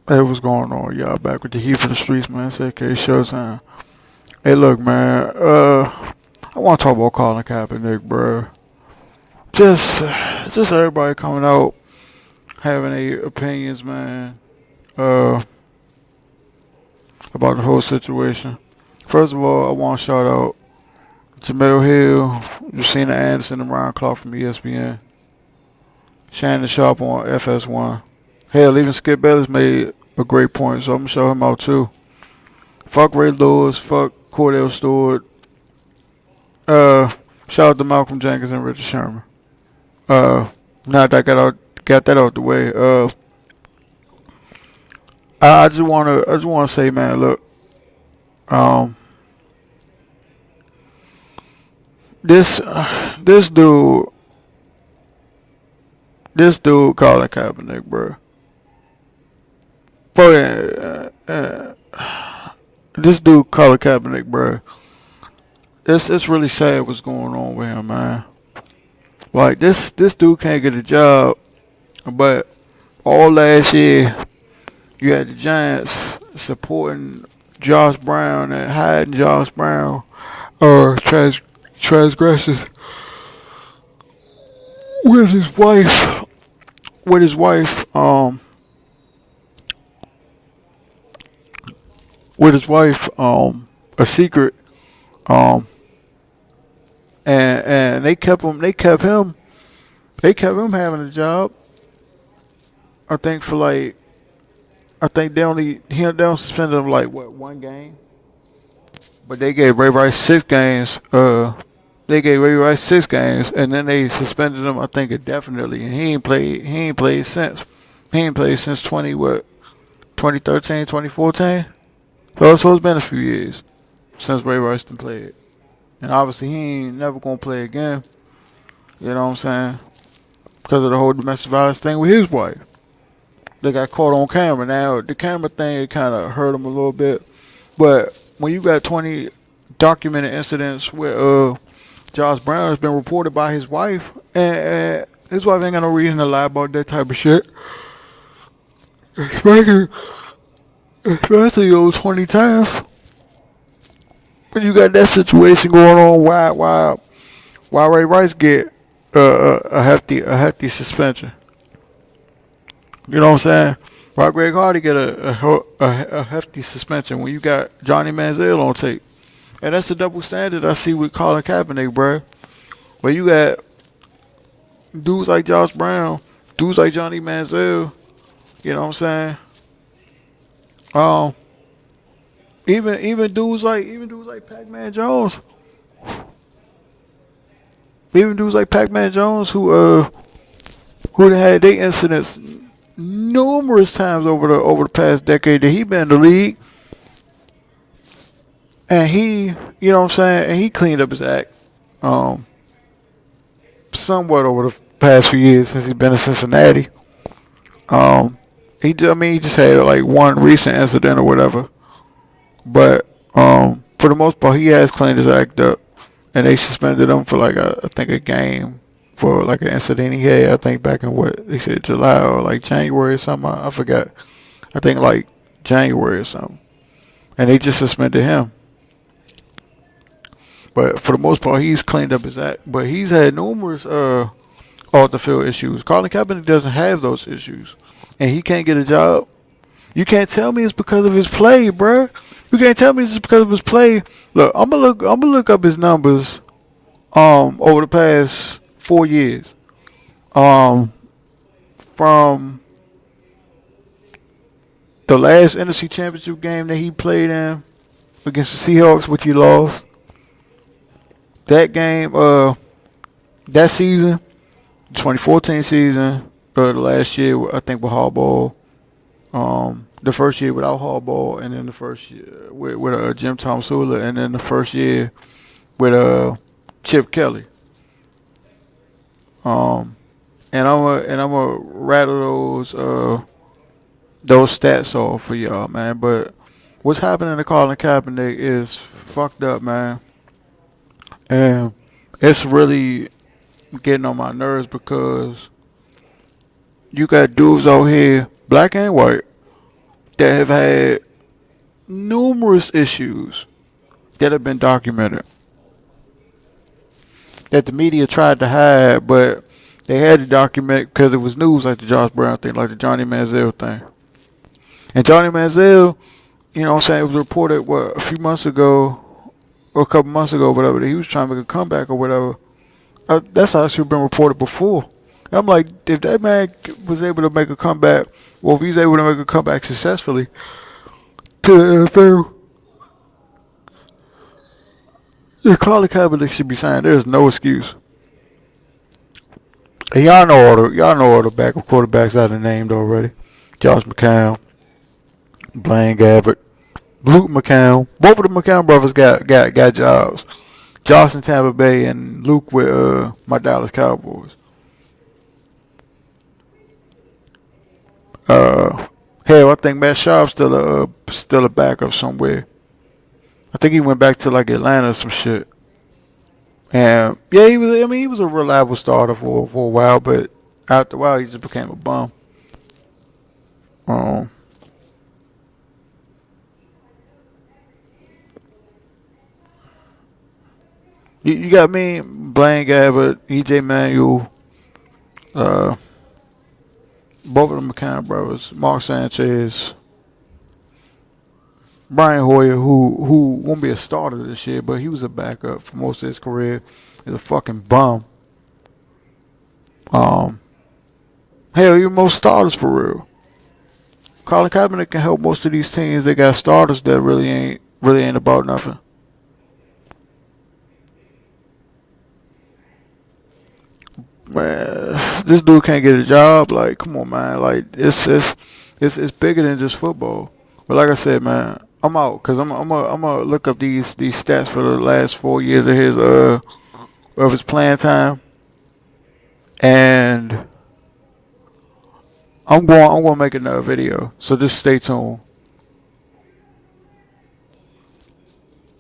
Hey, what's going on, y'all? Back with the heat for the streets, man. It's AK Showtime. Hey, look, man. I want to talk about Colin Kaepernick, bro. Just, just everybody coming out having their opinions, man. Uh, about the whole situation. First of all, I want to shout out Jamel Hill, Justina Anderson, and Ryan Clark from ESPN. Shannon Sharp on FS1. Hell, even Skip Bayless made a great point, so I'm gonna shout him out too. Fuck Ray Lewis. Fuck Cordell Stewart. Uh, Shout out to Malcolm Jenkins and Richard Sherman. Uh, Now that I got that out the way. I just wanna say, man, look, um, this dude, Colin Kaepernick, bro. This dude, Colin Kaepernick, bro. It's really sad what's going on with him, man. Like this dude can't get a job, but all last year you had the Giants supporting Josh Brown and hiding Josh Brown or transgressions with his wife. With his wife, a secret, um, and they kept him having a job. I think for like, I think they only suspended him like what, one game, but they gave Ray Rice 6 games. They gave Ray Rice 6 games, and then they suspended him. I think indefinitely, and he ain't played. He ain't played since. He ain't played since 2013, 2014. So it's been a few years since Ray Rice done played, and obviously he ain't never gonna play again. You know what I'm saying? Because of the whole domestic violence thing with his wife. They got caught on camera. Now the camera thing, it kind of hurt him a little bit, but when you got 20 documented incidents where Josh Brown has been reported by his wife, and his wife ain't got no reason to lie about that type of shit. Especially, especially those 20 times. When you got that situation going on, why Ray Rice get a hefty suspension? You know what I'm saying? Why Greg Hardy get a hefty suspension when you got Johnny Manziel on tape? And that's the double standard I see with Colin Kaepernick, bruh. Where you got dudes like Josh Brown, dudes like Johnny Manziel, you know what I'm saying? Um, even dudes like Pac-Man Jones, even dudes like Pac-Man Jones who done had their incidents numerous times over the past decade that he been in the league, and he, you know what I'm saying, and he cleaned up his act, um, somewhat over the past few years since he's been in Cincinnati. Um, he just had like one recent incident or whatever, but for the most part, he has cleaned his act up, and they suspended him for like I think a game for like an incident he had. I think back in what they said July or like January or something. I forgot. I think like January or something, and they just suspended him. But for the most part, he's cleaned up his act. But he's had numerous off the field issues. Colin Kaepernick doesn't have those issues, and he can't get a job. You can't tell me it's because of his play, bruh. You can't tell me it's because of his play. Look, I'm gonna look up his numbers over the past 4 years. Um from the last NFC Championship game that he played in against the Seahawks, which he lost. That game, that season, 2014 season, the last year I think with Harbaugh. The first year without Harbaugh, and then the first year with Jim Tom Sula, and then the first year with Chip Kelly. Um, and I'm gonna rattle those stats off for y'all, man. But what's happening to Colin Kaepernick is fucked up, man, and it's really getting on my nerves because you got dudes out here, black and white, that have had numerous issues that have been documented that the media tried to hide, but they had to document because it was news, like the Josh Brown thing, like the Johnny Manziel thing. And Johnny Manziel, you know what I'm saying, it was reported, what, a few months ago, or a couple months ago, whatever, that he was trying to make a comeback or whatever. That's actually been reported before. And I'm like, if that man was able to make a comeback, well, if he's able to make a comeback successfully to the NFL, then Colin Kaepernick should be signed. There's no excuse. And y'all know all the backup quarterbacks I've named already. Josh McCown, Blaine Gabbert, Luke McCown. Both of the McCown brothers got jobs. Josh in Tampa Bay and Luke with my Dallas Cowboys. Uh, Hell, I think Matt Sharp's still a backup somewhere. I think he went back to like Atlanta or some shit. And yeah, he was. I mean, he was a reliable starter for a while, but after a while, he just became a bum. Um, you got me, Blaine Gabbert, EJ Manuel, uh, both of them McCann brothers, Mark Sanchez, Brian Hoyer, who won't be a starter this year, but he was a backup for most of his career. He's a fucking bum. Um, Hell, even most starters for real. Colin Kaepernick can help most of these teams. They got starters that really ain't about nothing. Man, this dude can't get a job. Like, come on, man. Like, it's bigger than just football. But like I said, man, I'm out because I'm gonna look up these stats for the last 4 years of his playing time, and I'm going to make another video. So just stay tuned.